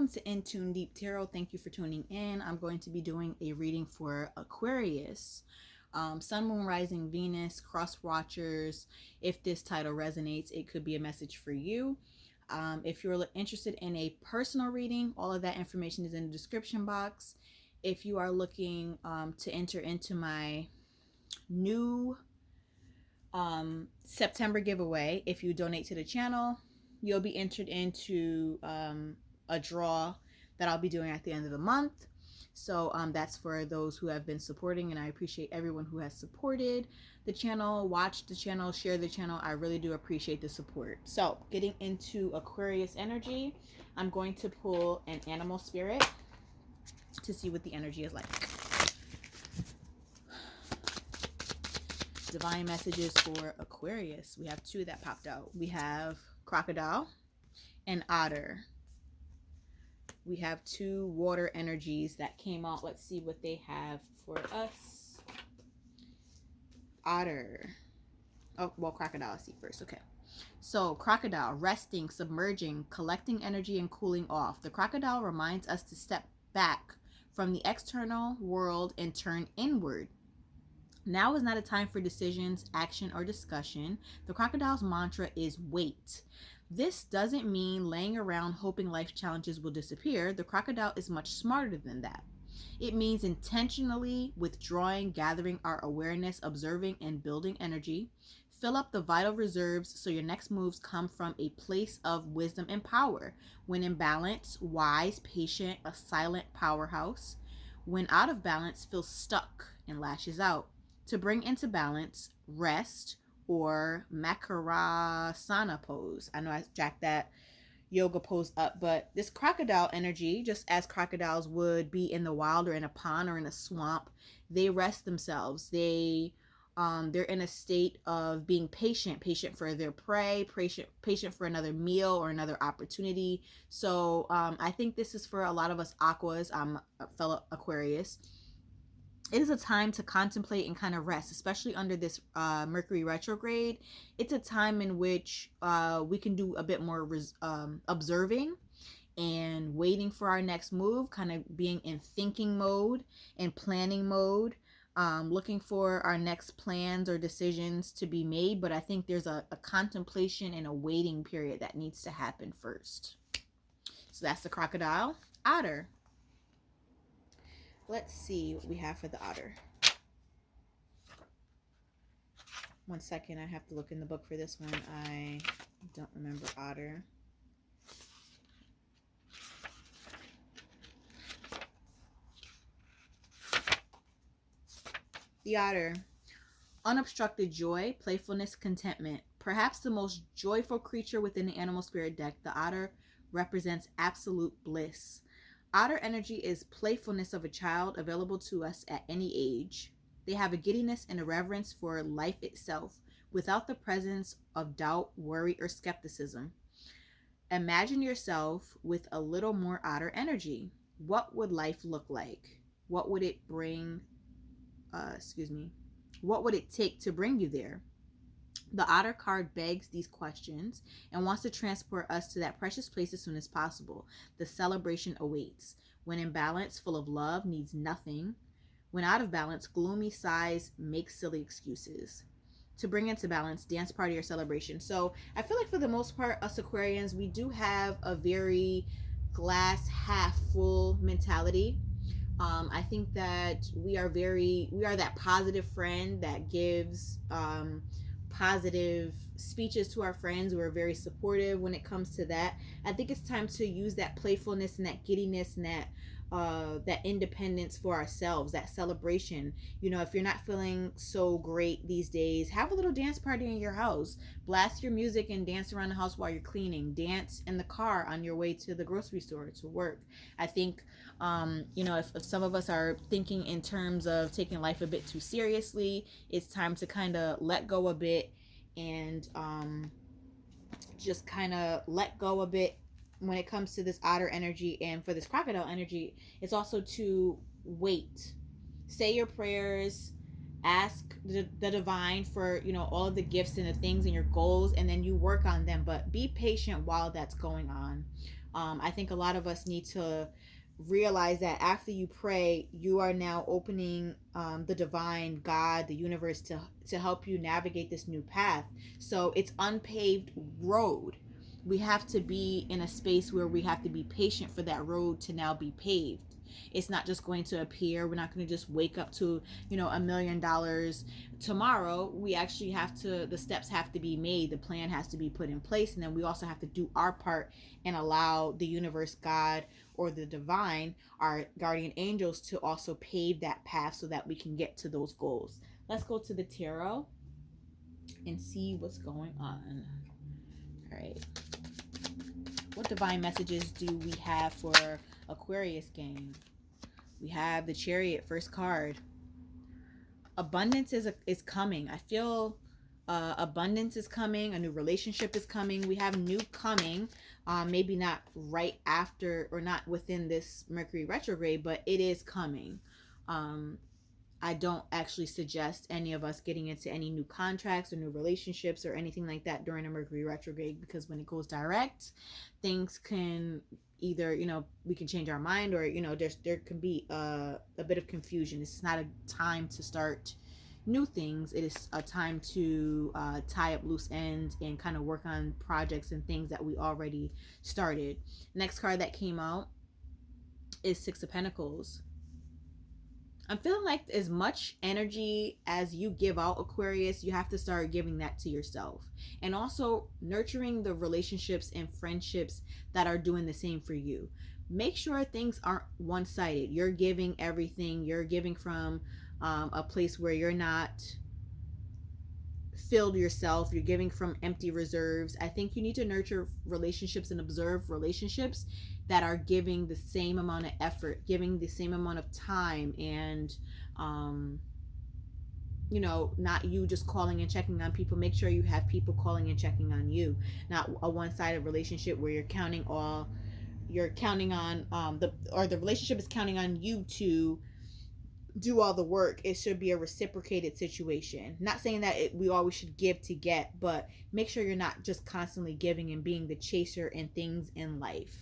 welcome to In Tune Deep Tarot. Thank you for tuning in. I'm going to be doing a reading for Aquarius, Sun, Moon, Rising, Venus, Cross Watchers. If this title resonates, it could be a message for you. If you're interested in a personal reading, all of that information is in the description box. If you are looking to enter into my new September giveaway, if you donate to the channel, you'll be entered into a draw that I'll be doing at the end of the month. So that's for those who have been supporting, and I appreciate everyone who has supported the channel, watched the channel, shared the channel. I really do appreciate the support. So getting into Aquarius energy, I'm going to pull an animal spirit to see what the energy is like. Divine messages for Aquarius. We have two that popped out. We have crocodile and otter. We have two water energies that came out. Let's see what they have for us. Otter. Oh, well, crocodile, I'll see first. Okay. So, crocodile, resting, submerging, collecting energy, and cooling off. The crocodile reminds us to step back from the external world and turn inward. Now is not a time for decisions, action, or discussion. The crocodile's mantra is wait. This doesn't mean laying around hoping life challenges will disappear. The crocodile is much smarter than that. It means intentionally withdrawing, gathering our awareness, observing, and building energy. Fill up the vital reserves so your next moves come from a place of wisdom and power. When in balance, wise, patient, a silent powerhouse. When out of balance, feels stuck and lashes out. To bring into balance, rest, or Makarasana pose. I know I jacked that yoga pose up, but this crocodile energy, just as crocodiles would be in the wild or in a pond or in a swamp, they rest themselves. They're in a state of being patient for their prey, patient for another meal or another opportunity. So I think this is for a lot of us aquas. I'm a fellow Aquarius. It is a time to contemplate and kind of rest, especially under this Mercury retrograde. It's a time in which we can do a bit more observing and waiting for our next move, kind of being in thinking mode and planning mode, looking for our next plans or decisions to be made. But I think there's a contemplation and a waiting period that needs to happen first. So that's the crocodile. Otter. Let's see what we have for the otter. One second, I have to look in the book for this one. I don't remember otter. The otter. Unobstructed joy, playfulness, contentment. Perhaps the most joyful creature within the animal spirit deck, the otter represents absolute bliss. Otter energy is playfulness of a child available to us at any age. They have a giddiness and a reverence for life itself without the presence of doubt, worry, or skepticism. Imagine yourself with a little more otter energy. What would life look like? What would it bring? What would it take to bring you there? The otter card begs these questions and wants to transport us to that precious place as soon as possible. The celebration awaits. When in balance, full of love, needs nothing. When out of balance, gloomy sighs, makes silly excuses. To bring into balance, dance party or celebration. So I feel like for the most part, us Aquarians, we do have a very glass half full mentality. I think that we are that positive friend that gives positive speeches to our friends. We're very supportive when it comes to that. I think it's time to use that playfulness and that giddiness and that independence for ourselves, that celebration. You know, if you're not feeling so great these days, have a little dance party in your house. Blast your music and dance around the house while you're cleaning. Dance in the car on your way to the grocery store, to work. I think if some of us are thinking in terms of taking life a bit too seriously, it's time to kind of let go a bit and just kind of let go a bit when it comes to this otter energy. And for this crocodile energy, it's also to wait. Say your prayers, ask the divine for all of the gifts and the things and your goals, and then you work on them, but be patient while that's going on. I think a lot of us need to realize that after you pray, you are now opening the divine, God, the universe, to help you navigate this new path. So it's unpaved road. We have to be in a space where we have to be patient for that road to now be paved. It's not just going to appear. We're not going to just wake up to, $1 million tomorrow. We actually have to, the steps have to be made, the plan has to be put in place, and then we also have to do our part and allow the universe, God, or the divine, our guardian angels, to also pave that path so that we can get to those goals. Let's go to the tarot and see what's going on. All right. What divine messages do we have for Aquarius gang? We have the Chariot, first card. Abundance is coming. I feel abundance is coming. A new relationship is coming. We have new coming. Maybe not right after or not within this Mercury retrograde, but it is coming. I don't actually suggest any of us getting into any new contracts or new relationships or anything like that during a Mercury retrograde, because when it goes direct, things can either, we can change our mind, or, there can be a bit of confusion. It's not a time to start new things. It is a time to tie up loose ends and kind of work on projects and things that we already started. Next card that came out is Six of Pentacles. I'm feeling like as much energy as you give out, Aquarius, you have to start giving that to yourself. And also nurturing the relationships and friendships that are doing the same for you. Make sure things aren't one-sided. You're giving everything. You're giving from a place where you're not filled yourself. You're giving from empty reserves. I think you need to nurture relationships and observe relationships that are giving the same amount of effort, giving the same amount of time, and not you just calling and checking on people. Make sure you have people calling and checking on you, not a one-sided relationship where you're counting on the relationship is counting on you to do all the work. It should be a reciprocated situation. Not saying that we always should give to get, but make sure you're not just constantly giving and being the chaser in things in life.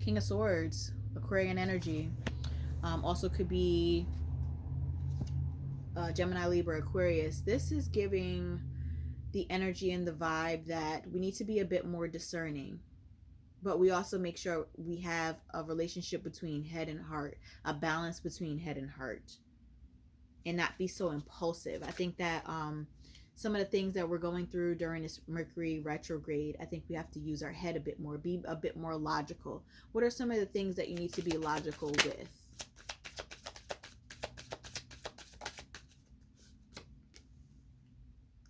King of Swords, Aquarian energy. Also could be Gemini, Libra, Aquarius. This is giving the energy and the vibe that we need to be a bit more discerning. But we also make sure we have a relationship between head and heart, a balance between head and heart, and not be so impulsive. I think that some of the things that we're going through during this Mercury retrograde, I think we have to use our head a bit more, be a bit more logical. What are some of the things that you need to be logical with?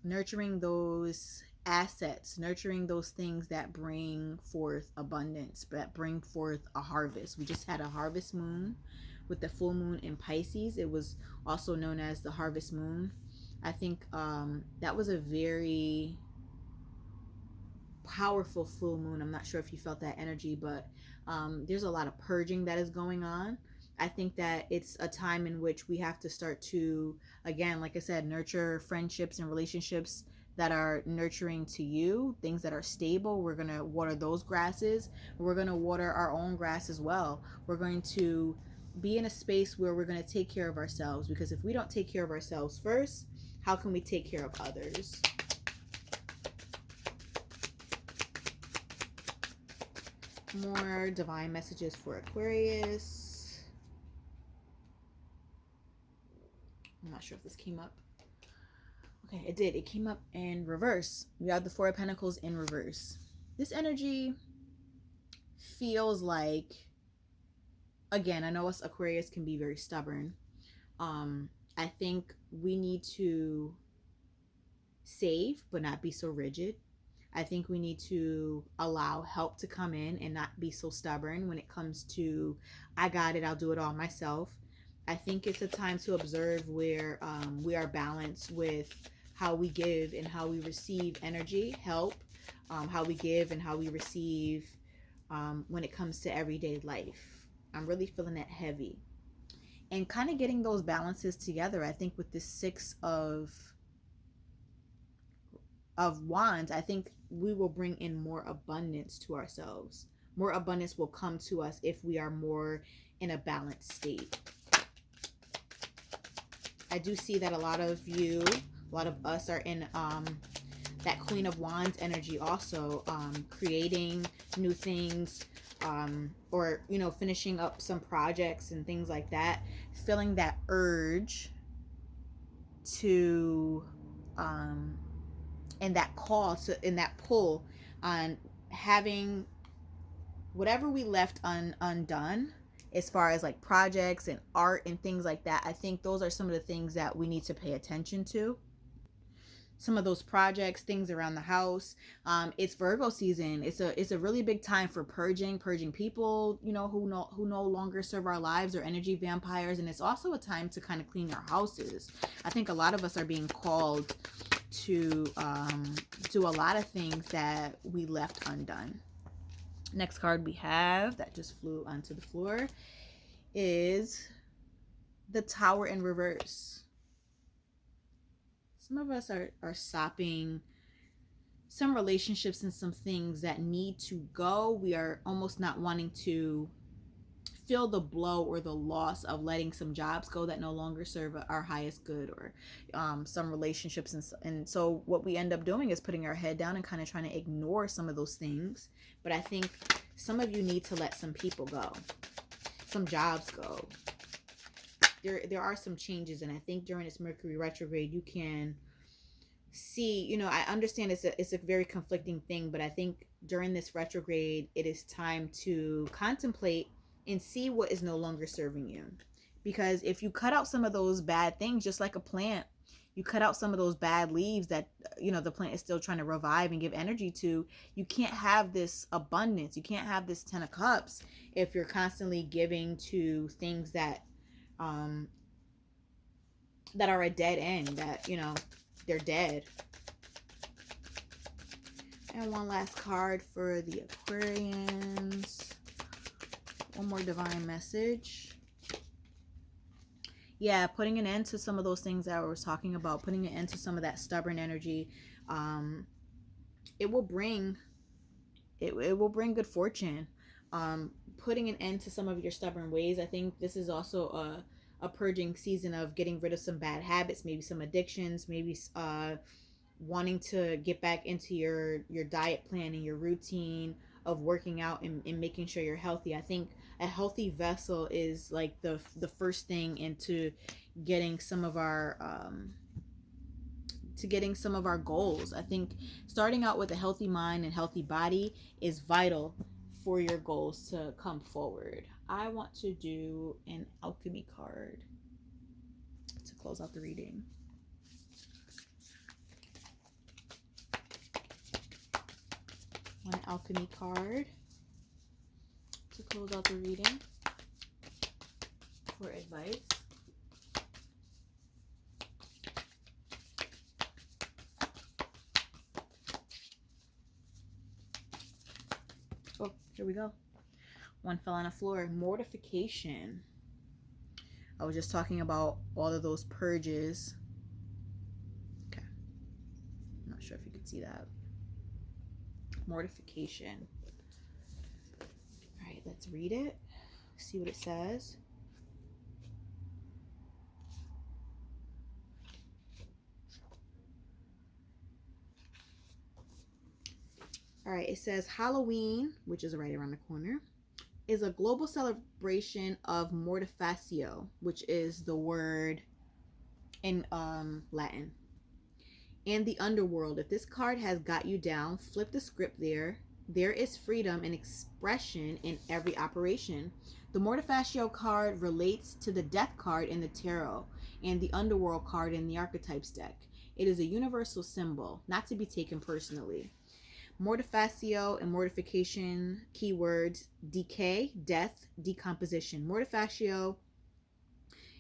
Nurturing those assets, nurturing those things that bring forth abundance, that bring forth a harvest. We just had a harvest moon with the full moon in Pisces. It was also known as the harvest moon. I think that was a very powerful full moon. I'm not sure if you felt that energy, but there's a lot of purging that is going on. I think that it's a time in which we have to start to, again, like I said, nurture friendships and relationships that are nurturing to you, things that are stable. We're going to water those grasses. We're going to water our own grass as well. We're going to be in a space where we're going to take care of ourselves, because if we don't take care of ourselves first, how can we take care of others? More divine messages for Aquarius. I'm not sure if this came up. Okay, it did. It came up in reverse. We have the Four of Pentacles in reverse. This energy feels like, again, I know us Aquarius can be very stubborn. I think we need to save, but not be so rigid. I think we need to allow help to come in and not be so stubborn when it comes to, I got it, I'll do it all myself. I think it's a time to observe where we are balanced with how we give and how we receive energy, help, how we give and how we receive when it comes to everyday life. I'm really feeling that heavy. And kind of getting those balances together, I think with this Six of of Wands, I think we will bring in more abundance to ourselves. More abundance will come to us if we are more in a balanced state. I do see that a lot of us are in that Queen of Wands energy also, creating new things, or, you know, finishing up some projects and things like that. Feeling that urge to, and that call to, and that pull on having whatever we left undone as far as like projects and art and things like that. I think those are some of the things that we need to pay attention to. Some of those projects, things around the house. It's Virgo season. It's a really big time for purging people, you know, who no longer serve our lives, or energy vampires. And it's also a time to kind of clean our houses. I think a lot of us are being called to do a lot of things that we left undone. Next card we have that just flew onto the floor is the Tower in reverse. Some of us are stopping some relationships and some things that need to go. We are almost not wanting to feel the blow or the loss of letting some jobs go that no longer serve our highest good, or some relationships. And so what we end up doing is putting our head down and kind of trying to ignore some of those things. But I think some of you need to let some people go, some jobs go. There are some changes, and I think during this Mercury retrograde you can see, you know, I understand it's a very conflicting thing, but I think during this retrograde it is time to contemplate and see what is no longer serving you. Because if you cut out some of those bad things, just like a plant, you cut out some of those bad leaves that, you know, the plant is still trying to revive and give energy to, you can't have this abundance. You can't have this 10 of cups if you're constantly giving to things that that are a dead end, that, you know, they're dead. And one last card for the Aquarians. One more divine message. Yeah, putting an end to some of those things that I was talking about, putting an end to some of that stubborn energy. It will bring good fortune. Putting an end to some of your stubborn ways. I think this is also a purging season of getting rid of some bad habits, maybe some addictions, maybe wanting to get back into your diet plan and your routine of working out and making sure you're healthy. I think a healthy vessel is like the first thing into getting some of our goals. I think starting out with a healthy mind and healthy body is vital for your goals to come forward. I want to do an alchemy card to close out the reading. One alchemy card to close out the reading for advice. Oh, here we go. One fell on the floor. Mortification. I was just talking about all of those purges. Okay. I'm not sure if you could see that. Mortification. All right, let's read it. See what it says. All right, it says Halloween, which is right around the corner, is a global celebration of mortificio, which is the word in Latin. And the underworld. If this card has got you down, flip the script there. There is freedom and expression in every operation. The mortificio card relates to the death card in the tarot and the underworld card in the archetypes deck. It is a universal symbol, not to be taken personally. Mortificio and mortification keywords: decay, death, decomposition. Mortificio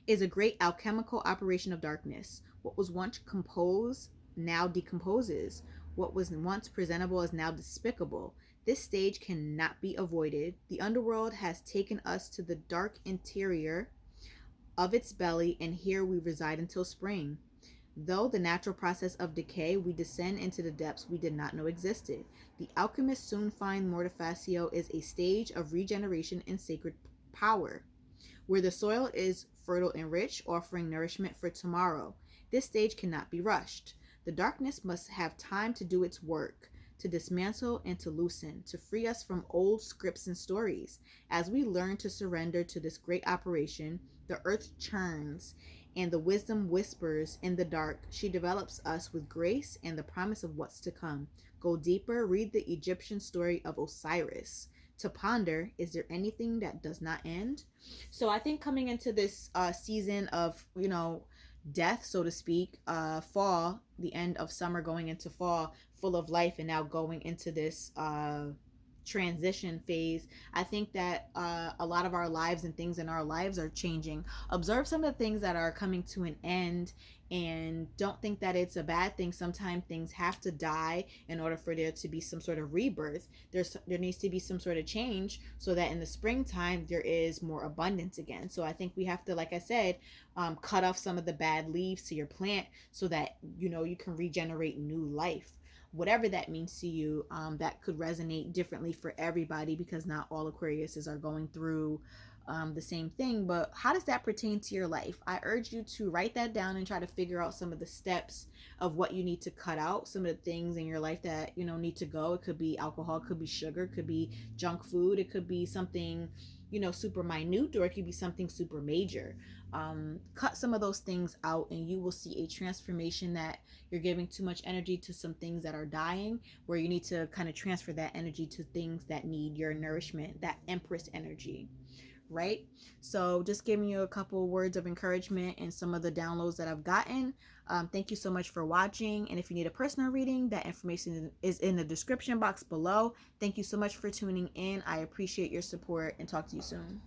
is a great alchemical operation of darkness. What was once composed now decomposes. What was once presentable is now despicable. This stage cannot be avoided. The underworld has taken us to the dark interior of its belly, and here we reside until spring. Though the natural process of decay, we descend into the depths we did not know existed. The alchemists soon find mortificio is a stage of regeneration and sacred power, where the soil is fertile and rich, offering nourishment for tomorrow. This stage cannot be rushed. The darkness must have time to do its work, to dismantle and to loosen, to free us from old scripts and stories. As we learn to surrender to this great operation, the earth churns and the wisdom whispers in the dark. She develops us with grace and the promise of what's to come. Go deeper, read the Egyptian story of Osiris. To ponder, is there anything that does not end? So I think coming into this season of, death, so to speak, fall, the end of summer going into fall, full of life, and now going into this transition phase, I think that a lot of our lives and things in our lives are changing. Observe some of the things that are coming to an end, and don't think that it's a bad thing. Sometimes things have to die in order for there to be some sort of rebirth. There needs to be some sort of change so that in the springtime there is more abundance again. So I think we have to, like I said, cut off some of the bad leaves to your plant so that you can regenerate new life, whatever that means to you. That could resonate differently for everybody, because not all Aquariuses are going through the same thing. But how does that pertain to your life? I urge you to write that down and try to figure out some of the steps of what you need to cut out, some of the things in your life that need to go. It could be alcohol, it could be sugar, it could be junk food, it could be something super minute, or it could be something super major. Cut some of those things out and you will see a transformation, that you're giving too much energy to some things that are dying, where you need to kind of transfer that energy to things that need your nourishment, that Empress energy, right? So just giving you a couple words of encouragement and some of the downloads that I've gotten. Thank you so much for watching, and if you need a personal reading, that information is in the description box below. Thank you so much for tuning in. I appreciate your support, and talk to you soon.